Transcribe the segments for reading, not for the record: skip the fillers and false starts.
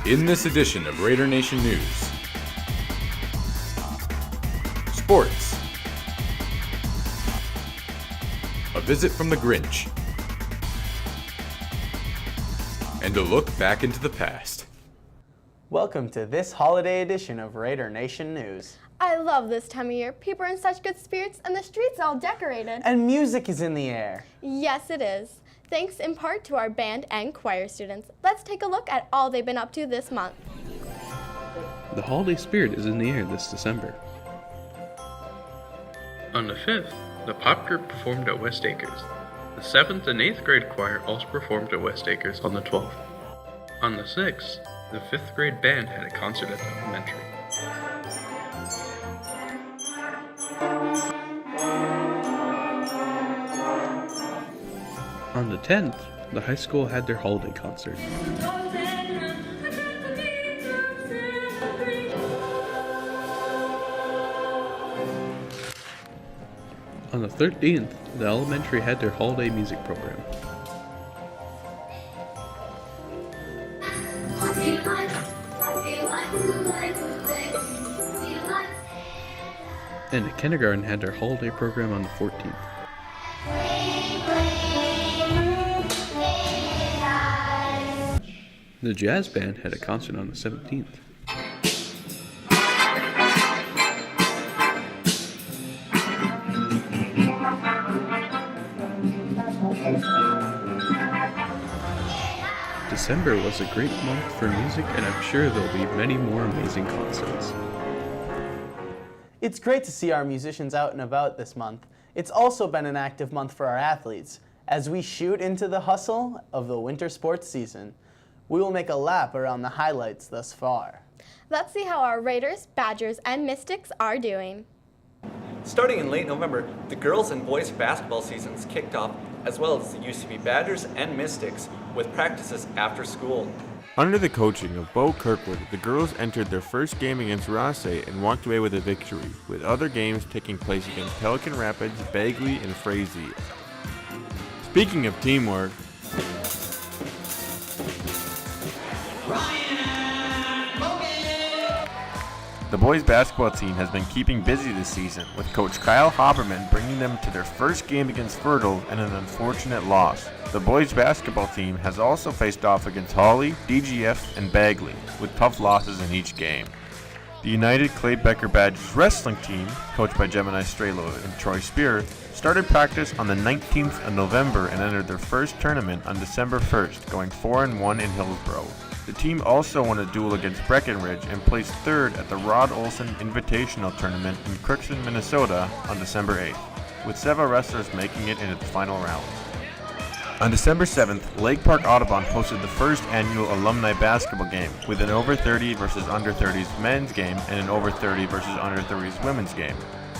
In this edition of Raider Nation News, sports, a visit from the Grinch, and a look back into the past. Welcome to this holiday edition of Raider Nation News. I love this time of year. People are in such good spirits and the streets all decorated. And music is in the air. Yes, it is. Thanks in part to our band and choir students. Let's take a look at all they've been up to this month. The holiday spirit is in the air this December. On the 5th, the pop group performed at West Acres. The 7th and 8th grade choir also performed at West Acres on the 12th. On the 6th, the 5th grade band had a concert at the elementary. On the 10th, the high school had their holiday concert. On the 13th, the elementary had their holiday music program. And the kindergarten had their holiday program on the 14th. The jazz band had a concert on the 17th. December was a great month for music, and I'm sure there'll be many more amazing concerts. It's great to see our musicians out and about this month. It's also been an active month for our athletes. As we shoot into the hustle of the winter sports season, we will make a lap around the highlights thus far. Let's see how our Raiders, Badgers, and Mystics are doing. Starting in late November, the girls and boys basketball seasons kicked off, as well as the UCB Badgers and Mystics, with practices after school. Under the coaching of Bo Kirkwood, the girls entered their first game against Rossay and walked away with a victory, with other games taking place against Pelican Rapids, Bagley, and Frazee. Speaking of teamwork, the boys basketball team has been keeping busy this season, with Coach Kyle Haberman bringing them to their first game against Fertile and an unfortunate loss. The boys basketball team has also faced off against Hawley, DGF, and Bagley, with tough losses in each game. The United Clay Becker Badgers wrestling team, coached by Gemini Strelo and Troy Spear, started practice on the 19th of November and entered their first tournament on December 1st, going 4-1 in Hillsborough. The team also won a duel against Breckenridge and placed third at the Rod Olson Invitational Tournament in Crookston, Minnesota on December 8th, with several wrestlers making it into the final rounds. On December 7th, Lake Park Audubon hosted the first annual alumni basketball game with an over 30 versus under 30s men's game and an over 30 versus under 30s women's game.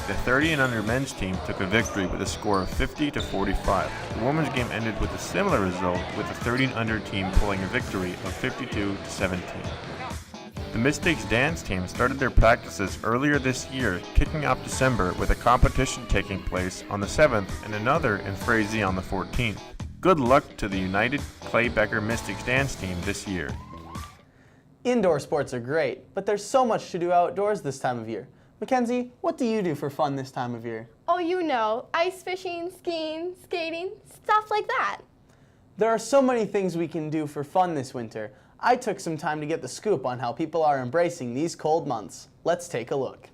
The 30 and under men's team took a victory with a score of 50-45. The women's game ended with a similar result, with the 30 and under team pulling a victory of 52-17. The Mystics dance team started their practices earlier this year, kicking off December with a competition taking place on the 7th and another in Frazee on the 14th. Good luck to the United Clay Becker Mystics dance team this year. Indoor sports are great, but there's so much to do outdoors this time of year. Mackenzie, what do you do for fun this time of year? Oh, you know, ice fishing, skiing, skating, stuff like that. There are so many things we can do for fun this winter. I took some time to get the scoop on how people are embracing these cold months. Let's take a look.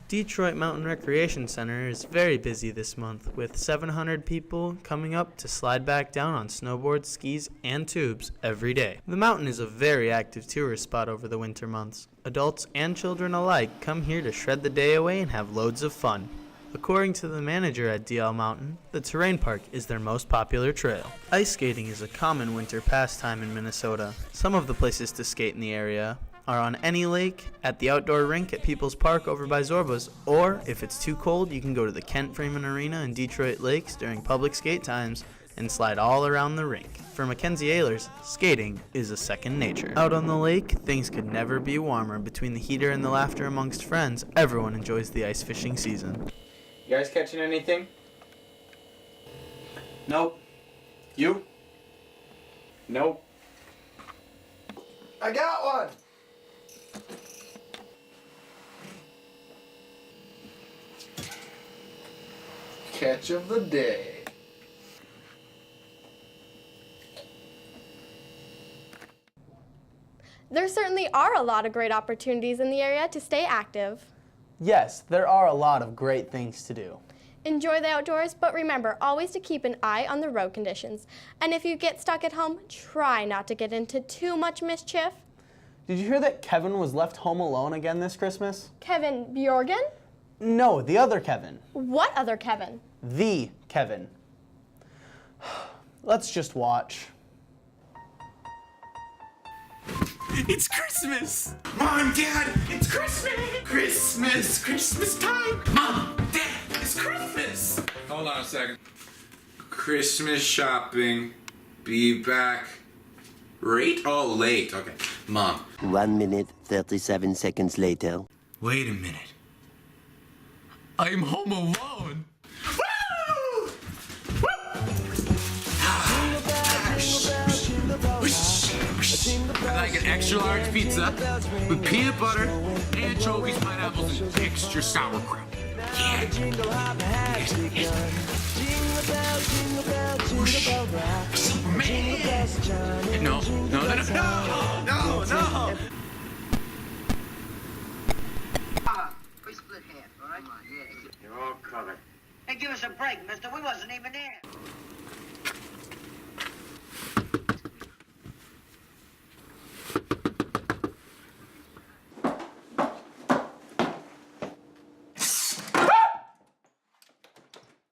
Detroit Mountain Recreation Center is very busy this month, with 700 people coming up to slide back down on snowboards, skis, and tubes every day. The mountain is a very active tourist spot over the winter months. Adults and children alike come here to shred the day away and have loads of fun. According to the manager at DL Mountain, the terrain park is their most popular trail. Ice skating is a common winter pastime in Minnesota. Some of the places to skate in the area are on any lake, at the outdoor rink at People's Park over by Zorba's, or if it's too cold, you can go to the Kent Freeman Arena in Detroit Lakes during public skate times and slide all around the rink. For Mackenzie Ehlers, skating is a second nature. Out on the lake, things could never be warmer. Between the heater and the laughter amongst friends, everyone enjoys the ice fishing season. You guys catching anything? Nope. You? Nope. I got one! Catch of the day. There certainly are a lot of great opportunities in the area to stay active. Yes, there are a lot of great things to do. Enjoy the outdoors, but remember always to keep an eye on the road conditions. And if you get stuck at home, try not to get into too much mischief. Did you hear that Kevin was left home alone again this Christmas? Kevin Bjorgen? No, the other Kevin. What other Kevin? The Kevin. Let's just watch. It's Christmas! Mom, Dad, it's Christmas! Christmas time! Mom, Dad, it's Christmas! Hold on a second. Christmas shopping. Be back. Late? Oh, late. Okay. Mom. 1 minute, 37 seconds later. Wait a minute. I'm home alone. Woo! Woo! I like an extra large pizza with peanut butter, anchovies, pineapples, and extra sauerkraut. Yeah. Whoosh. Superman. No. We split half, all right? Yeah. You're all covered. Hey, give us a break, mister. We wasn't even there.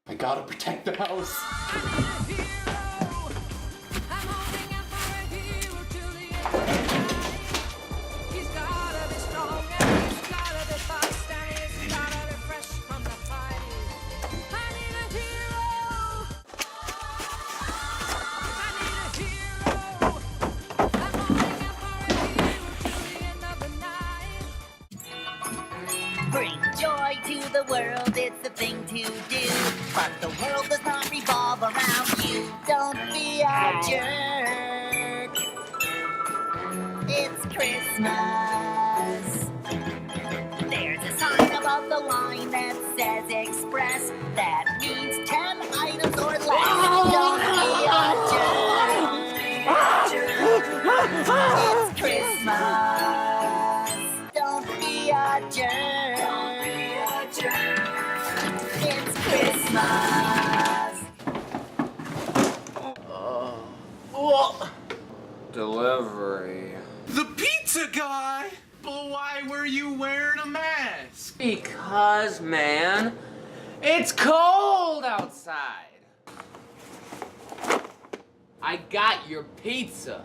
I gotta protect the house. Bring joy to the world, it's the thing to do. But the world does not revolve around you. Don't be a jerk. It's Christmas. There's a sign above the line that says express. That means 10 items or less. Don't be a jerk. It's Christmas. Don't be a jerk. It's Christmas. Delivery. The pizza guy? But why were you wearing a mask? Because, man, it's cold outside. I got your pizza.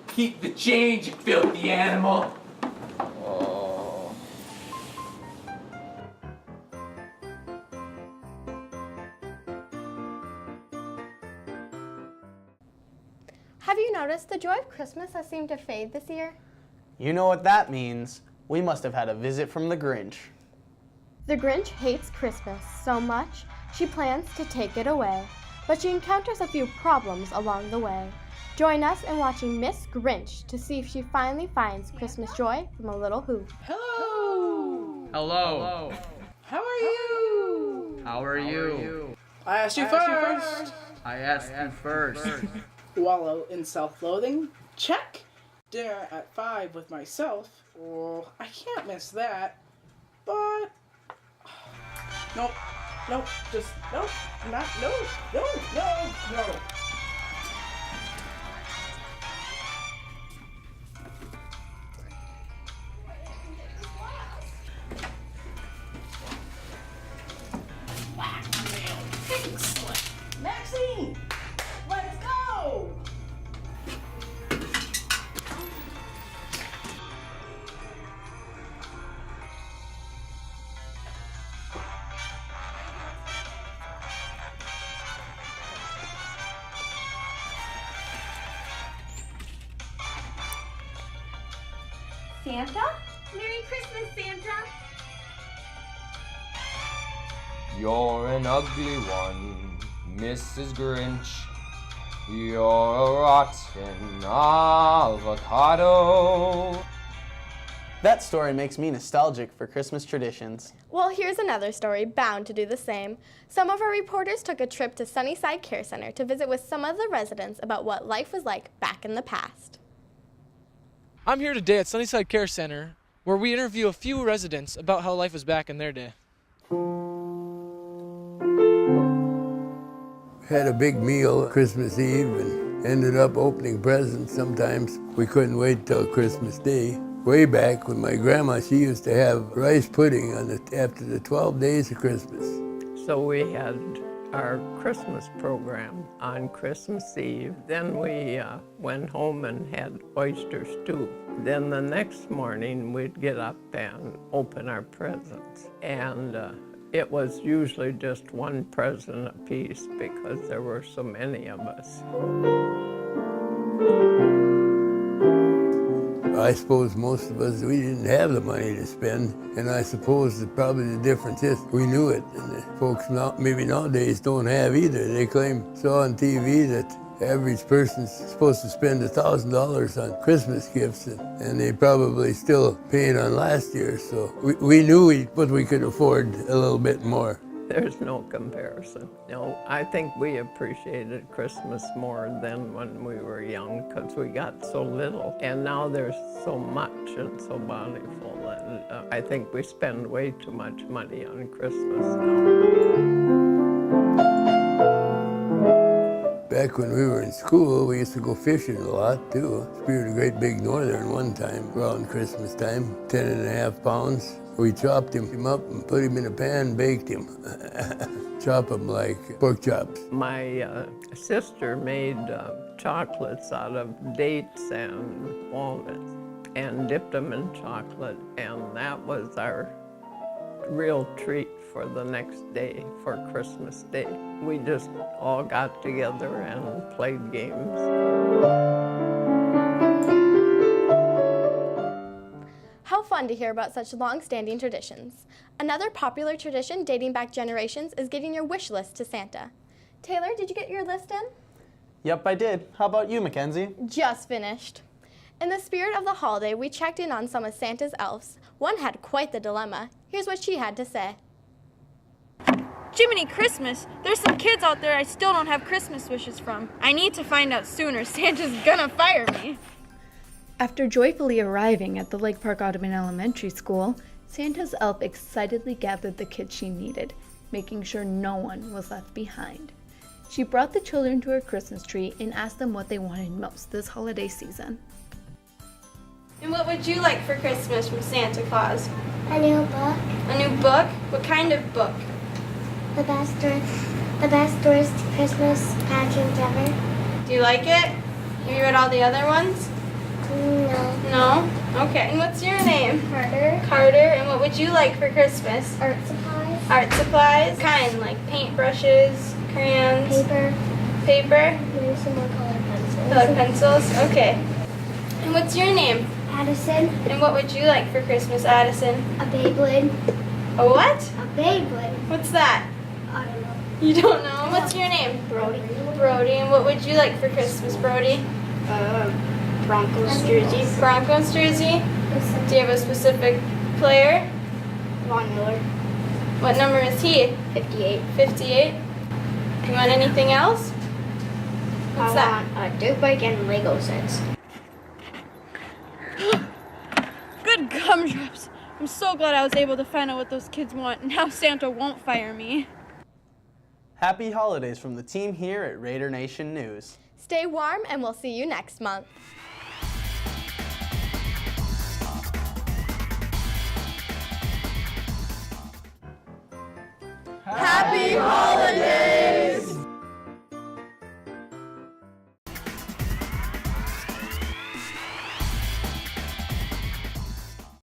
Keep the change, you filthy animal. Oh. Have you noticed the joy of Christmas has seemed to fade this year? You know what that means. We must have had a visit from the Grinch. The Grinch hates Christmas so much, she plans to take it away. But she encounters a few problems along the way. Join us in watching Miss Grinch to see if she finally finds Christmas joy from a little hoop. Hello. Hello. How are you? How are you? I asked you first. I asked you first. Wallow in self-loathing? Check. Dinner at 5 with myself? Oh, I can't miss that. But nope. Just nope. No. Excellent. Maxine, let's go. Santa? Merry Christmas, Santa! You're an ugly one, Mrs. Grinch. You're a rotten avocado. That story makes me nostalgic for Christmas traditions. Well, here's another story bound to do the same. Some of our reporters took a trip to Sunnyside Care Center to visit with some of the residents about what life was like back in the past. I'm here today at Sunnyside Care Center, where we interview a few residents about how life was back in their day. Had a big meal Christmas Eve and ended up opening presents. Sometimes we couldn't wait till Christmas Day. Way back when my grandma, she used to have rice pudding after the 12 days of Christmas. So we had our Christmas program on Christmas Eve. Then we went home and had oyster stew. Then the next morning we'd get up and open our presents. And it was usually just one present apiece because there were so many of us. I suppose most of us, we didn't have the money to spend, and I suppose that probably the difference is we knew it, and the folks maybe nowadays don't have either. They saw on TV that the average person's supposed to spend $1,000 on Christmas gifts, and they probably still paying on last year, so we knew what we could afford a little bit more. There's no comparison. No, I think we appreciated Christmas more than when we were young because we got so little. And now there's so much and so bountiful. And I think we spend way too much money on Christmas now. Back when we were in school, we used to go fishing a lot too. We were a great big northern one time around Christmas time, 10.5 pounds. We chopped him up and put him in a pan and baked him. Chop him like pork chops. My sister made chocolates out of dates and walnuts and dipped them in chocolate, and that was our real treat for the next day, for Christmas Day. We just all got together and played games. How fun to hear about such long-standing traditions. Another popular tradition dating back generations is getting your wish list to Santa. Taylor, did you get your list in? Yep, I did. How about you, Mackenzie? Just finished. In the spirit of the holiday, we checked in on some of Santa's elves. One had quite the dilemma. Here's what she had to say. Jiminy Christmas! There's some kids out there I still don't have Christmas wishes from. I need to find out sooner. Santa's gonna fire me. After joyfully arriving at the Lake Park Audubon Elementary School, Santa's elf excitedly gathered the kids she needed, making sure no one was left behind. She brought the children to her Christmas tree and asked them what they wanted most this holiday season. And what would you like for Christmas from Santa Claus? A new book. A new book? What kind of book? The best tourist Christmas pageant ever. Do you like it? Have you read all the other ones? No. No? Okay. And what's your name? Carter. Carter. And what would you like for Christmas? Art supplies. Art supplies? Kind, like paintbrushes, crayons. Paper. Paper? Maybe some more colored pencils. Colored pencils? Okay. And what's your name? Addison. And what would you like for Christmas, Addison? A Beyblade. A what? A Beyblade. What's that? I don't know. You don't know? What's your name? Brody. Brody. And what would you like for Christmas, Brody? Broncos jersey. Broncos jersey? Do you have a specific player? Von Miller. What number is he? 58. 58? You want anything else? What's that? I want a dirt bike and Lego sets. Good gumdrops. I'm so glad I was able to find out what those kids want, and now Santa won't fire me. Happy holidays from the team here at Raider Nation News. Stay warm, and we'll see you next month. Happy holidays!